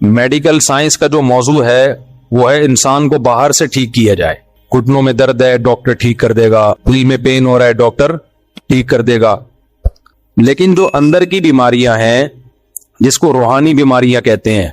Medical science کا جو موضوع ہے وہ ہے انسان کو باہر سے ٹھیک کیا جائے. گھٹنوں میں درد ہے ڈاکٹر ٹھیک کر دے گا, دل میں پین ہو رہا ہے ڈاکٹر ٹھیک کر دے گا. لیکن جو اندر کی بیماریاں ہیں جس کو روحانی بیماریاں کہتے ہیں,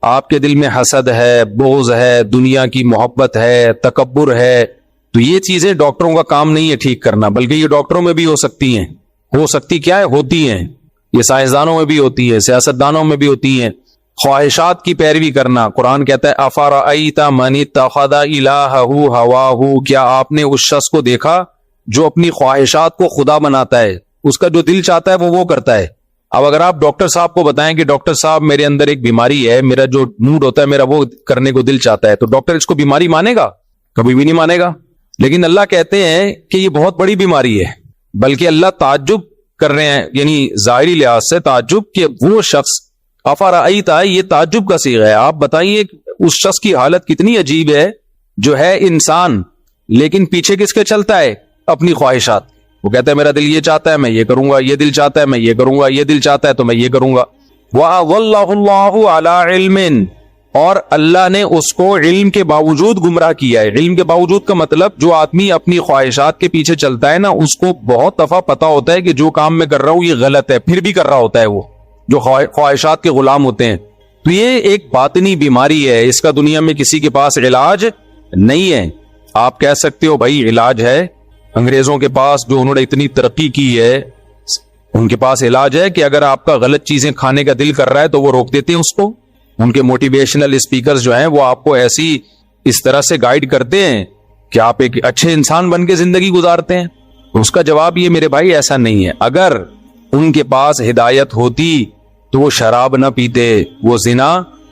آپ کے دل میں حسد ہے, بغض ہے, دنیا کی محبت ہے, تکبر ہے, تو یہ چیزیں ڈاکٹروں کا کام نہیں ہے ٹھیک کرنا, بلکہ یہ ڈاکٹروں میں بھی ہو سکتی ہیں. ہو سکتی کیا ہے, ہوتی ہیں. یہ سائنسدانوں میں بھی ہوتی ہے, سیاستدانوں میں بھی ہوتی ہیں. خواہشات کی پیروی کرنا, قرآن کہتا ہے افرأیت من اتخذ الہہ ہواہ, کیا آپ نے اس شخص کو دیکھا جو اپنی خواہشات کو خدا بناتا ہے, اس کا جو دل چاہتا ہے وہ کرتا ہے. اب اگر آپ ڈاکٹر صاحب کو بتائیں کہ ڈاکٹر صاحب میرے اندر ایک بیماری ہے, میرا جو موڈ ہوتا ہے میرا وہ کرنے کو دل چاہتا ہے, تو ڈاکٹر اس کو بیماری مانے گا؟ کبھی بھی نہیں مانے گا. لیکن اللہ کہتے ہیں کہ یہ بہت بڑی بیماری ہے, بلکہ اللہ تعجب کر رہے ہیں, یعنی ظاہری لحاظ سے تعجب کہ وہ شخص افرأیت, یہ تعجب کا صیغہ ہے, آپ بتائیے اس شخص کی حالت کتنی عجیب ہے جو ہے انسان لیکن پیچھے کس کے چلتا ہے, اپنی خواہشات. وہ کہتا ہے میرا دل یہ چاہتا ہے میں یہ کروں گا, یہ دل چاہتا ہے میں یہ کروں گا, یہ دل چاہتا ہے تو میں یہ کروں گا. وَأَضَلَّهُ اللَّهُ عَلَىٰ عِلْمٍ, اور اللہ نے اس کو علم کے باوجود گمراہ کیا ہے. علم کے باوجود کا مطلب جو آدمی اپنی خواہشات کے پیچھے چلتا ہے نا, اس کو بہت دفعہ پتا ہوتا ہے کہ جو کام میں کر رہا ہوں یہ غلط ہے, پھر بھی کر رہا ہوتا ہے. وہ جو خواہشات کے غلام ہوتے ہیں, تو یہ ایک باطنی بیماری ہے, اس کا دنیا میں کسی کے پاس علاج نہیں ہے. آپ کہہ سکتے ہو بھائی علاج ہے, انگریزوں کے پاس جو انہوں نے اتنی ترقی کی ہے ان کے پاس علاج ہے کہ اگر آپ کا غلط چیزیں کھانے کا دل کر رہا ہے تو وہ روک دیتے ہیں اس کو. ان کے موٹیویشنل اسپیکرز جو ہیں وہ آپ کو ایسی اس طرح سے گائیڈ کرتے ہیں کہ آپ ایک اچھے انسان بن کے زندگی گزارتے ہیں. اس کا جواب یہ میرے بھائی ایسا نہیں ہے. اگر ان کے پاس ہدایت ہوتی تو وہ شراب نہ پیتے, وہ زنا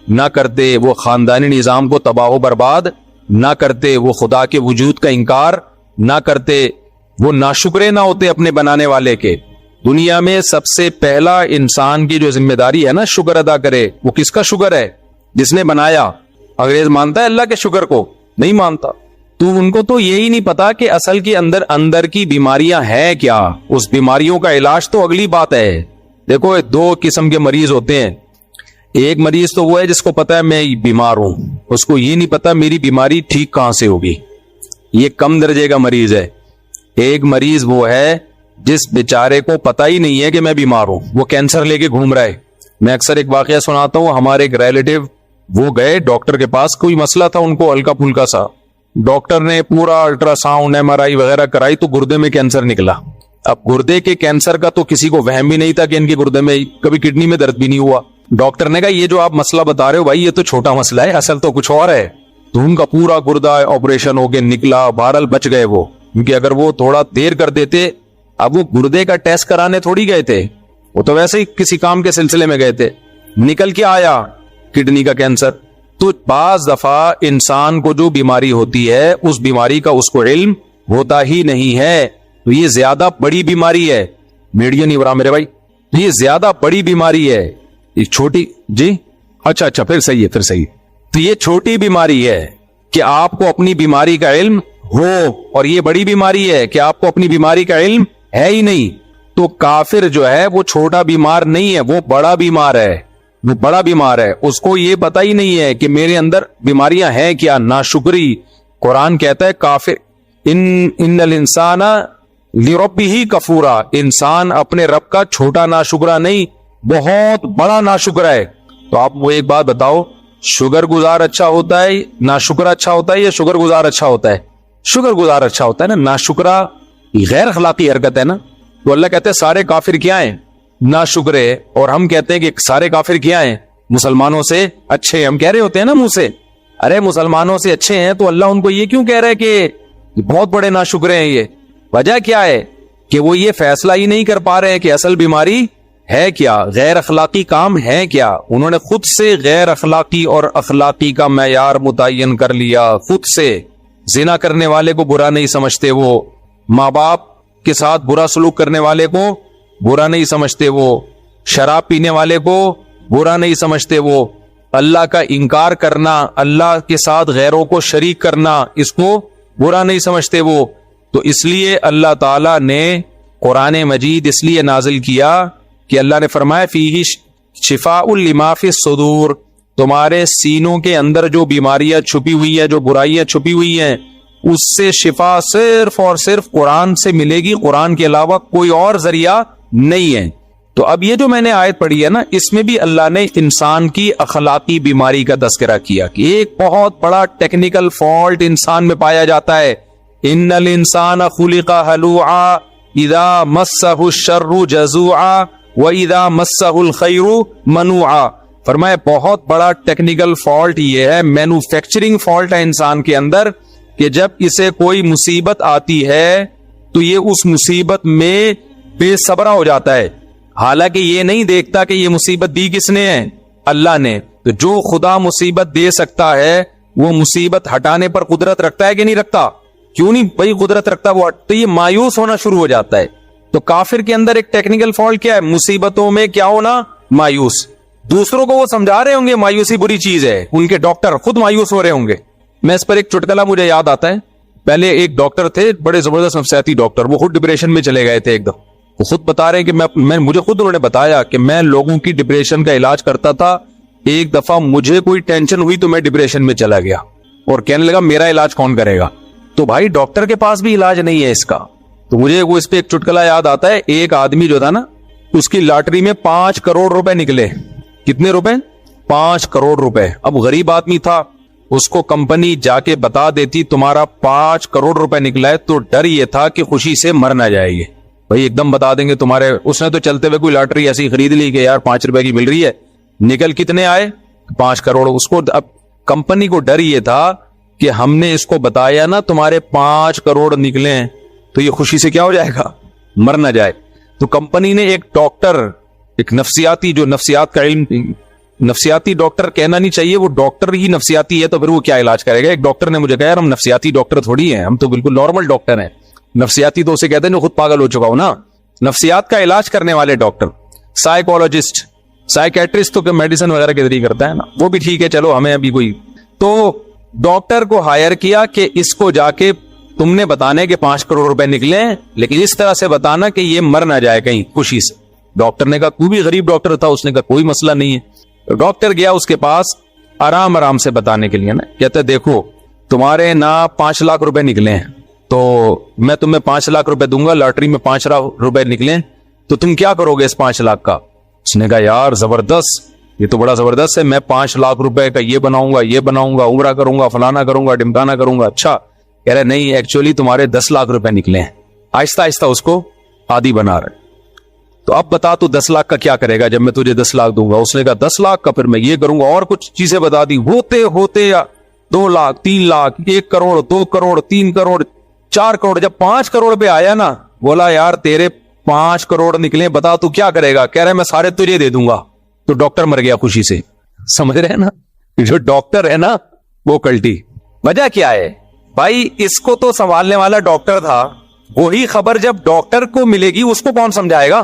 نہ کرتے, وہ خاندانی نظام کو تباہ و برباد نہ کرتے, وہ خدا کے وجود کا انکار نہ کرتے, وہ ناشکرے نہ ہوتے اپنے بنانے والے کے. دنیا میں سب سے پہلا انسان کی جو ذمہ داری ہے نا شکر ادا کرے, وہ کس کا شکر ہے؟ جس نے بنایا. انگریز مانتا ہے اللہ کے شکر کو؟ نہیں مانتا. تو ان کو تو یہی نہیں پتا کہ اصل کے اندر کی بیماریاں ہیں کیا, اس بیماریوں کا علاج تو اگلی بات ہے. دیکھو دو قسم کے مریض ہوتے ہیں. ایک مریض تو وہ ہے جس کو پتا ہے میں بیمار ہوں, اس کو یہ نہیں پتا میری بیماری ٹھیک کہاں سے ہوگی, یہ کم درجے کا مریض ہے. ایک مریض وہ ہے جس بیچارے کو پتا ہی نہیں ہے کہ میں بیمار ہوں, وہ کینسر لے کے گھوم رہا ہے. میں اکثر ایک واقعہ سناتا ہوں, ہمارے ایک ریلیٹیو وہ گئے ڈاکٹر کے پاس, کوئی مسئلہ تھا ان کو ہلکا پھلکا سا, ڈاکٹر نے پورا الٹرا ساؤنڈ ایم آر آئی وغیرہ کرائی تو گردے میں کینسر نکلا. اب گردے کے کینسر کا تو کسی کو وہم بھی نہیں تھا کہ ان کے گردے میں کبھی کڈنی میں درد بھی نہیں ہوا. ڈاکٹر نے کہا یہ جو آپ مسئلہ بتا رہے ہو بھائی یہ تو چھوٹا مسئلہ ہے, اصل تو کچھ اور ہے. تو ان کا پورا گردہ آپریشن ہو کے نکلا, بہرحال بچ گئے وہ, کیونکہ اگر وہ تھوڑا دیر کر دیتے, اب وہ گردے کا ٹیسٹ کرانے تھوڑی گئے تھے, وہ تو ویسے ہی کسی کام کے سلسلے میں گئے تھے, نکل کے آیا کڈنی کا کینسر. تو بعض دفعہ انسان کو جو بیماری ہوتی ہے اس بیماری کا اس کو علم ہوتا ہی نہیں ہے, تو یہ زیادہ بڑی بیماری ہے. میڈیا نہیں ہو رہا میرے بھائی, یہ زیادہ بڑی بیماری ہے. یہ چھوٹی جی اچھا پھر صحیح ہے. تو یہ چھوٹی بیماری ہے کہ آپ کو اپنی بیماری کا علم ہو, اور یہ بڑی بیماری ہے کہ آپ کو اپنی بیماری کا علم ہے ہی نہیں. تو کافر جو ہے وہ چھوٹا بیمار نہیں ہے, وہ بڑا بیمار ہے, وہ بڑا بیمار ہے. اس کو یہ پتا ہی نہیں ہے کہ میرے اندر بیماریاں ہیں کیا, ناشکری. قرآن کہتا ہے کافر ان الانسان لربہ کفورا, انسان اپنے رب کا چھوٹا ناشکرا نہیں بہت بڑا ناشکرا ہے. تو آپ وہ ایک بات بتاؤ, شکر گزار اچھا ہوتا ہے, ناشکرا اچھا ہوتا ہے, یا شکر گزار اچھا ہوتا ہے؟ شکر گزار اچھا ہوتا ہے نا. ناشکرا غیر اخلاقی حرکت ہے نا. تو اللہ کہتے ہیں سارے کافر کیا ہیں؟ ناشکرے. اور ہم کہتے ہیں کہ سارے کافر کیا ہیں؟ مسلمانوں سے اچھے. ہم کہہ رہے ہوتے ہیں نا منہ سے, ارے مسلمانوں سے اچھے ہیں, تو اللہ ان کو یہ کیوں کہہ رہا ہے کہ بہت بڑے ناشکرے ہیں؟ یہ وجہ کیا ہے کہ وہ یہ فیصلہ ہی نہیں کر پا رہے ہیں کہ اصل بیماری ہے کیا, غیر اخلاقی کام ہے کیا. انہوں نے خود سے غیر اخلاقی اور اخلاقی کا معیار متعین کر لیا خود سے. زنا کرنے والے کو برا نہیں سمجھتے, وہ ماں باپ کے ساتھ برا سلوک کرنے والے کو برا نہیں سمجھتے, وہ شراب پینے والے کو برا نہیں سمجھتے, وہ اللہ کا انکار کرنا, اللہ کے ساتھ غیروں کو شریک کرنا, اس کو برا نہیں سمجھتے وہ. تو اس لیے اللہ تعالی نے قرآن مجید اس لیے نازل کیا کہ اللہ نے فرمایا فیہ شفاء لما فی الصدور, تمہارے سینوں کے اندر جو بیماریاں چھپی ہوئی ہیں, جو برائیاں چھپی ہوئی ہیں, اس سے شفا صرف اور صرف قرآن سے ملے گی. قرآن کے علاوہ کوئی اور ذریعہ نہیں ہے. تو اب یہ جو میں نے آیت پڑھی ہے نا, اس میں بھی اللہ نے انسان کی اخلاقی بیماری کا تذکرہ کیا کہ ایک بہت بڑا ٹیکنیکل فالٹ انسان میں پایا جاتا ہے. ان الانسان خلق ہلوعا اذا مسہ الشر جزوعا واذا مسہ الخیر منوعا. فرمایا بہت بڑا ٹیکنیکل فالٹ یہ ہے, مینوفیکچرنگ فالٹ ہے انسان کے اندر, کہ جب اسے کوئی مصیبت آتی ہے تو یہ اس مصیبت میں بے صبرا ہو جاتا ہے, حالانکہ یہ نہیں دیکھتا کہ یہ مصیبت دی کس نے ہے, اللہ نے. تو جو خدا مصیبت دے سکتا ہے وہ مصیبت ہٹانے پر قدرت رکھتا ہے کہ نہیں رکھتا؟ کیوں نہیں بھائی قدرت رکھتا وہ. تو یہ مایوس ہونا شروع ہو جاتا ہے. تو کافر کے اندر ایک ٹیکنیکل فالٹ کیا ہے؟ مصیبتوں میں کیا ہونا؟ مایوس. دوسروں کو وہ سمجھا رہے ہوں گے مایوسی بری چیز ہے, ان کے ڈاکٹر خود مایوس ہو رہے ہوں گے. میں اس پر ایک چٹکلا مجھے یاد آتا ہے. پہلے ایک ڈاکٹر تھے, بڑے زبردست نفسیاتی ڈاکٹر, وہ خود ڈپریشن میں چلے گئے تھے ایک دم. وہ خود بتا رہے ہیں کہ مجھے خود انہوں نے بتایا کہ میں لوگوں کی ڈپریشن کا علاج کرتا تھا. ایک دفعہ مجھے کوئی ٹینشن ہوئی تو میں ڈپریشن میں چلا گیا اور کہنے لگا میرا علاج کون کرے گا. تو بھائی ڈاکٹر کے پاس بھی علاج نہیں ہے اس کا. تو مجھے وہ اس پہ ایک چٹکلا یاد آتا ہے. ایک آدمی جو تھا نا, اس کی لاٹری میں 5 کروڑ روپے نکلے. کتنے روپے؟ 5 کروڑ روپے. اب غریب آدمی تھا, اس کو کمپنی جا کے بتا دیتی تمہارا 5 کروڑ روپے نکلا ہے, تو ڈر یہ تھا کہ خوشی سے مر نہ جائے گی. بھائی ایک دم بتا دیں گے تمہارے. اس نے تو چلتے ہوئے کوئی لاٹری ایسی خرید لی کہ یار 5 روپے کی مل رہی ہے, نکل کتنے آئے؟ 5 کروڑ. اس کو اب کمپنی کو ڈر یہ تھا کہ ہم نے اس کو بتایا نا تمہارے 5 کروڑ نکلے ہیں, تو یہ خوشی سے کیا ہو جائے گا؟ مر نہ جائے. تو کمپنی نے ایک ڈاکٹر, ایک نفسیاتی, جو نفسیات کا علم, نفسیاتی ڈاکٹر کہنا نہیں چاہیے, وہ ڈاکٹر ہی نفسیاتی ہے تو پھر وہ کیا علاج کرے گا. ایک ڈاکٹر نے مجھے کہا یار ہم نفسیاتی ڈاکٹر تھوڑی ہیں, ہم تو بالکل نارمل ڈاکٹر ہیں. نفسیاتی تو اسے کہتے ہیں جو خود پاگل ہو چکا ہو نا. نفسیات کا علاج کرنے والے ڈاکٹر, سائیکولوجسٹ, سائیکیٹرسٹ تو میڈیسن وغیرہ کے ذریعے کرتا ہے نا, وہ بھی ٹھیک ہے, چلو ہمیں ابھی کوئی. تو ڈاکٹر کو ہائر کیا کہ اس کو جا کے تم نے بتانے کہ 5 کروڑ روپے نکلے ہیں, لیکن اس طرح سے بتانا کہ یہ مر نہ جائے کہیں خوشی سے. ڈاکٹر نے کہا, کوئی بھی غریب ڈاکٹر تھا, اس نے کہا کوئی مسئلہ نہیں ہے. ڈاکٹر گیا اس کے پاس آرام آرام سے بتانے کے لیے نا, کہتے دیکھو تمہارے نا 5 لاکھ روپے نکلے ہیں, تو میں تمہیں 5 لاکھ روپے دوں گا, لاٹری میں 5 لاکھ روپے نکلے, تو تم کیا کرو گے اس 5 لاکھ کا؟ اس نے کہا یار زبردست, یہ تو بڑا زبردست ہے, میں 5 لاکھ روپے کا یہ بناؤں گا, یہ بناؤں گا, عمرہ کروں گا, فلانا کروں گا, ڈمکانا کروں گا. اچھا, کہہ رہے نہیں ایکچولی تمہارے 10 لاکھ روپے نکلے ہیں. آہستہ آہستہ اس کو عادی بنا رہے. تو اب بتا تو 10 لاکھ کا کیا کرے گا جب میں تجھے 10 لاکھ دوں گا؟ اس نے کہا 10 لاکھ کا پھر میں یہ کروں گا, اور کچھ چیزیں بتا دی. ہوتے ہوتے 2 لاکھ, 3 لاکھ, 1 کروڑ, 2 کروڑ, 3 کروڑ, 4 کروڑ. جب 5 کروڑ پہ آیا نا, بولا یار تیرے 5 کروڑ نکلے, بتا تو کیا کرے گا؟ کہہ رہے میں سارے تجھے دے دوں گا. تو ڈاکٹر مر گیا خوشی سے. سمجھ رہے ہیں نا, جو ڈاکٹر ہے نا وہ کلٹی. وجہ کیا ہے بھائی؟ اس کو تو سنبھالنے والا ڈاکٹر تھا, وہی خبر جب ڈاکٹر کو ملے گی اس کو کون سمجھائے گا؟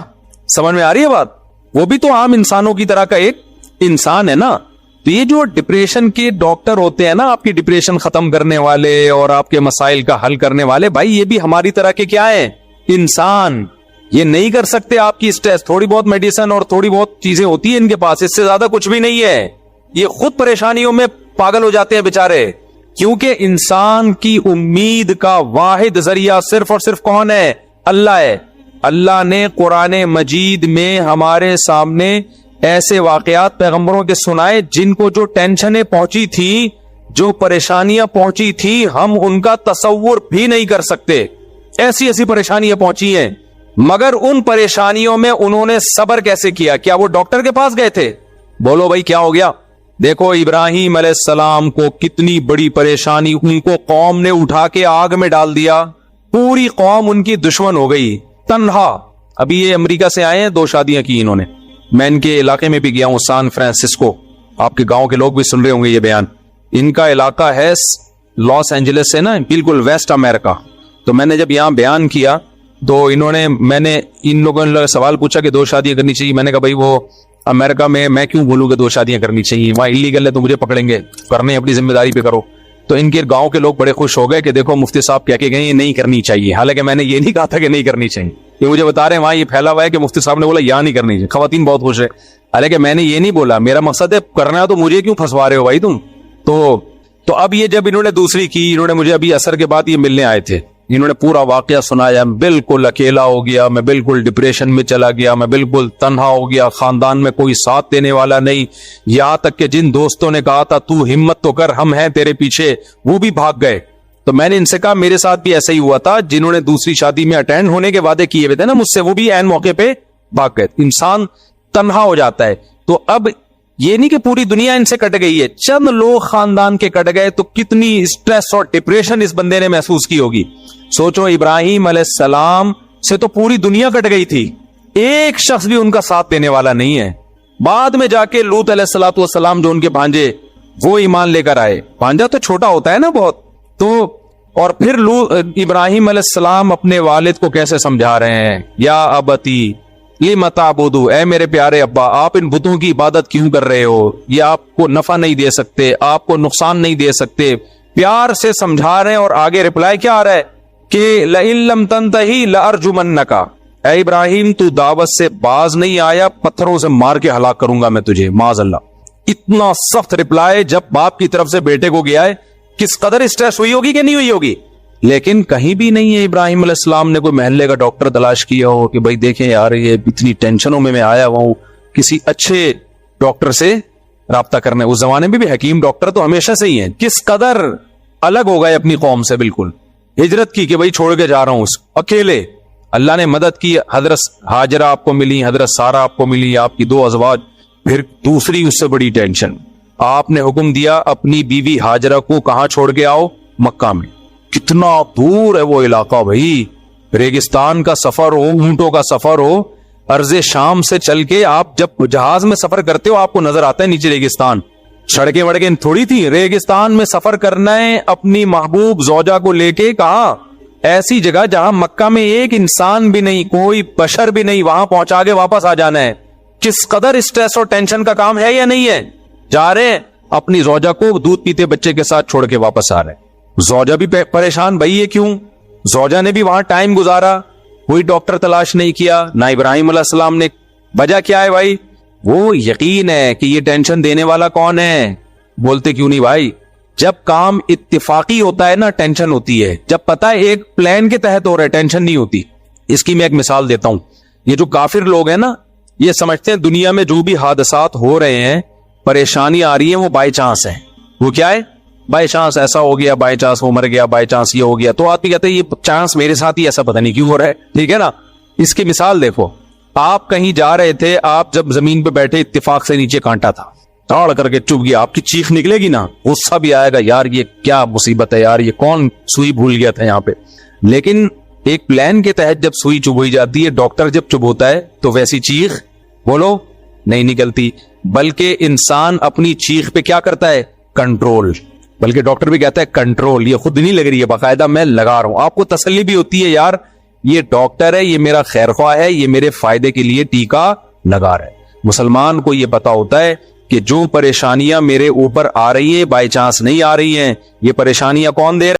سمجھ میں آ رہی ہے بات؟ وہ بھی تو عام انسانوں کی طرح کا ایک انسان ہے نا. تو یہ جو ڈپریشن کے ڈاکٹر ہوتے ہیں نا, آپ کی ڈپریشن ختم کرنے والے اور آپ کے مسائل کا حل کرنے والے, بھائی یہ بھی ہماری طرح کے کیا ہیں؟ انسان. یہ نہیں کر سکتے آپ کی اسٹریس. تھوڑی بہت میڈیسن اور تھوڑی بہت چیزیں ہوتی ہیں ان کے پاس, اس سے زیادہ کچھ بھی نہیں ہے. یہ خود پریشانیوں میں پاگل ہو جاتے ہیں بیچارے, کیونکہ انسان کی امید کا واحد ذریعہ صرف اور صرف کون ہے؟ اللہ ہے. اللہ نے قرآن مجید میں ہمارے سامنے ایسے واقعات پیغمبروں کے سنائے جن کو جو ٹینشنیں پہنچی تھی, جو پریشانیاں پہنچی تھی, ہم ان کا تصور بھی نہیں کر سکتے. ایسی ایسی پریشانیاں پہنچی ہیں, مگر ان پریشانیوں میں انہوں نے صبر کیسے کیا؟ کیا وہ ڈاکٹر کے پاس گئے تھے؟ بولو بھائی کیا ہو گیا؟ دیکھو ابراہیم علیہ السلام کو کتنی بڑی پریشانی, ان کو قوم نے اٹھا کے آگ میں ڈال دیا, پوری قوم ان کی دشمن ہو گئی, تنہا. ابھی یہ امریکہ سے آئے ہیں, 2 شادیاں کی انہوں نے. میں ان کے علاقے میں بھی گیا ہوں, سان فرانسسکو. آپ کے گاؤں کے لوگ بھی سن رہے ہوں گے یہ بیان. ان کا علاقہ ہے لاس اینجلس سے نا, بالکل ویسٹ امریکہ. تو میں نے جب یہاں بیان کیا تو میں نے ان لوگوں نے سوال پوچھا کہ 2 شادیاں کرنی چاہیے. میں نے کہا بھائی وہ امریکہ میں کیوں بولوں کہ 2 شادیاں کرنی چاہیے, وہاں اللیگل ہے تو مجھے پکڑیں گے, کرنے اپنی ذمہ داری پہ کرو. تو ان کے گاؤں کے لوگ بڑے خوش ہو گئے کہ دیکھو مفتی صاحب کہہ کے گئے یہ نہیں کرنی چاہیے, حالانکہ میں نے یہ نہیں کہا تھا کہ نہیں کرنی چاہیے. یہ مجھے بتا رہے ہیں وہاں یہ پھیلا ہوا ہے کہ مفتی صاحب نے بولا یہاں نہیں کرنی چاہیے. خواتین بہت خوش ہے. حالانکہ میں نے یہ نہیں بولا, میرا مقصد ہے کرنا ہے تو مجھے کیوں پھنسوا رہے ہو بھائی تم. تو اب یہ جب انہوں نے دوسری کی, انہوں نے مجھے ابھی عصر کے بعد یہ ملنے آئے تھے, انہوں نے پورا واقعہ سنایا. بالکل اکیلا ہو گیا میں, بالکل ڈپریشن میں چلا گیا میں, بالکل تنہا ہو گیا, خاندان میں کوئی ساتھ دینے والا نہیں, یہاں تک کہ جن دوستوں نے کہا تھا تو ہمت تو کر ہم ہیں تیرے پیچھے, وہ بھی بھاگ گئے. تو میں نے ان سے کہا میرے ساتھ بھی ایسا ہی ہوا تھا, جنہوں نے دوسری شادی میں اٹینڈ ہونے کے وعدے کیے ہوئے تھے نا مجھ سے, وہ بھی عین موقع پہ بھاگ گئے. انسان تنہا ہو جاتا ہے. تو اب یہ نہیں کہ پوری دنیا ان سے کٹ گئی ہے, چند لوگ خاندان کے کٹ گئے, تو کتنی سٹریس اور ڈپریشن اس بندے نے محسوس کی ہوگی. سوچو ابراہیم علیہ السلام سے تو پوری دنیا کٹ گئی تھی, ایک شخص بھی ان کا ساتھ دینے والا نہیں ہے. بعد میں جا کے لوط علیہ السلام جو ان کے بھانجے, وہ ایمان لے کر آئے. بھانجا تو چھوٹا ہوتا ہے نا بہت. تو اور پھر ابراہیم علیہ السلام اپنے والد کو کیسے سمجھا رہے ہیں, یا ابتی لم تعبدو, اے میرے پیارے ابا آپ ان بتوں کی عبادت کیوں کر رہے ہو, یہ آپ کو نفع نہیں دے سکتے, آپ کو نقصان نہیں دے سکتے. پیار سے سمجھا رہے ہیں. اور آگے رپلائی کیا آ رہا ہے کہ لئن لم تنتہی لارجمنک, اے ابراہیم تو دعوت سے باز نہیں آیا, پتھروں سے مار کے ہلاک کروں گا میں تجھے, معاذ اللہ. اتنا سخت رپلائی جب باپ کی طرف سے بیٹے کو گیا ہے, کس قدر اسٹریس ہوئی ہوگی کہ نہیں ہوئی ہوگی. لیکن کہیں بھی نہیں ہے ابراہیم علیہ السلام نے کوئی محلے کا ڈاکٹر تلاش کیا ہو کہ بھائی دیکھیں یار یہ اتنی ٹینشنوں میں آیا ہوا ہوں, کسی اچھے ڈاکٹر سے رابطہ کرنے. اس زمانے میں بھی حکیم ڈاکٹر تو ہمیشہ سے ہی ہیں. کس قدر الگ ہو گئے اپنی قوم سے, بالکل ہجرت کی کہ بھائی چھوڑ کے جا رہا ہوں اکیلے. اللہ نے مدد کی, حضرت ہاجرہ آپ کو ملی, حضرت سارہ آپ کو ملی, آپ کی 2 ازواج. پھر دوسری اس سے بڑی ٹینشن, آپ نے حکم دیا اپنی بیوی ہاجرہ کو کہاں چھوڑ کے آؤ, مکہ میں. کتنا دور ہے وہ علاقہ بھائی, ریگستان کا سفر ہو, اونٹوں کا سفر ہو, ارض شام سے چل کے آپ جب جہاز میں سفر کرتے ہو آپ کو نظر آتا ہے نیچے ریگستان. سڑکیں وڑکیں تھوڑی تھی, ریگستان میں سفر کرنا ہے اپنی محبوب زوجہ کو لے کے. کہاں, ایسی جگہ جہاں مکہ میں ایک انسان بھی نہیں, کوئی بشر بھی نہیں, وہاں پہنچا کے واپس آ جانا ہے. کس قدر اسٹریس اور ٹینشن کا کام ہے یا نہیں ہے. جا رہے ہیں اپنی زوجہ کو دودھ پیتے بچے کے ساتھ چھوڑ کے واپس آ رہے ہیں. زوجہ بھی پریشان, بھائی یہ کیوں. زوجہ نے بھی وہاں ٹائم گزارا, کوئی ڈاکٹر تلاش نہیں کیا, نہ ابراہیم علیہ السلام نے. وجہ کیا ہے بھائی, وہ یقین ہے کہ یہ ٹینشن دینے والا کون ہے. بولتے کیوں نہیں بھائی, جب کام اتفاقی ہوتا ہے نا ٹینشن ہوتی ہے, جب پتا ہے ایک پلان کے تحت ہو رہا ہے ٹینشن نہیں ہوتی. اس کی میں ایک مثال دیتا ہوں. یہ جو کافر لوگ ہیں نا, یہ سمجھتے ہیں دنیا میں جو بھی حادثات ہو رہے ہیں, پریشانی آ رہی ہے, وہ بائی چانس ہے. وہ کیا ہے, بائی چانس ایسا ہو گیا, بائی چانس وہ مر گیا, بائی چانس یہ ہو گیا. تو آدمی کہتے ہیں یہ چانس میرے ساتھ ہی ایسا پتہ نہیں کیوں ہو رہا ہے. ٹھیک ہے نا. اس کی مثال دیکھو, آپ کہیں جا رہے تھے, آپ جب زمین پہ بیٹھے اتفاق سے نیچے کانٹا تھا, تاڑ کر کے چپ گیا, آپ کی چیخ نکلے گی نا, غصہ بھی آئے گا, یار یہ کیا مصیبت ہے یار, یہ کون سوئی بھول گیا تھا یہاں پہ. لیکن ایک پلان کے تحت جب سوئی چبھوئی جاتی ہے, ڈاکٹر جب چبھوتا ہے تو ویسی چیخ بولو نہیں نکلتی. بلکہ انسان اپنی چیخ پہ کیا کرتا ہے, کنٹرول. بلکہ ڈاکٹر بھی کہتا ہے کنٹرول, یہ خود نہیں لگ رہی ہے, باقاعدہ میں لگا رہا ہوں. آپ کو تسلی بھی ہوتی ہے, یار یہ ڈاکٹر ہے, یہ میرا خیر خواہ ہے, یہ میرے فائدے کے لیے ٹیکا لگا رہا ہے. مسلمان کو یہ پتا ہوتا ہے کہ جو پریشانیاں میرے اوپر آ رہی ہیں بائی چانس نہیں آ رہی ہیں, یہ پریشانیاں کون دے رہا ہے.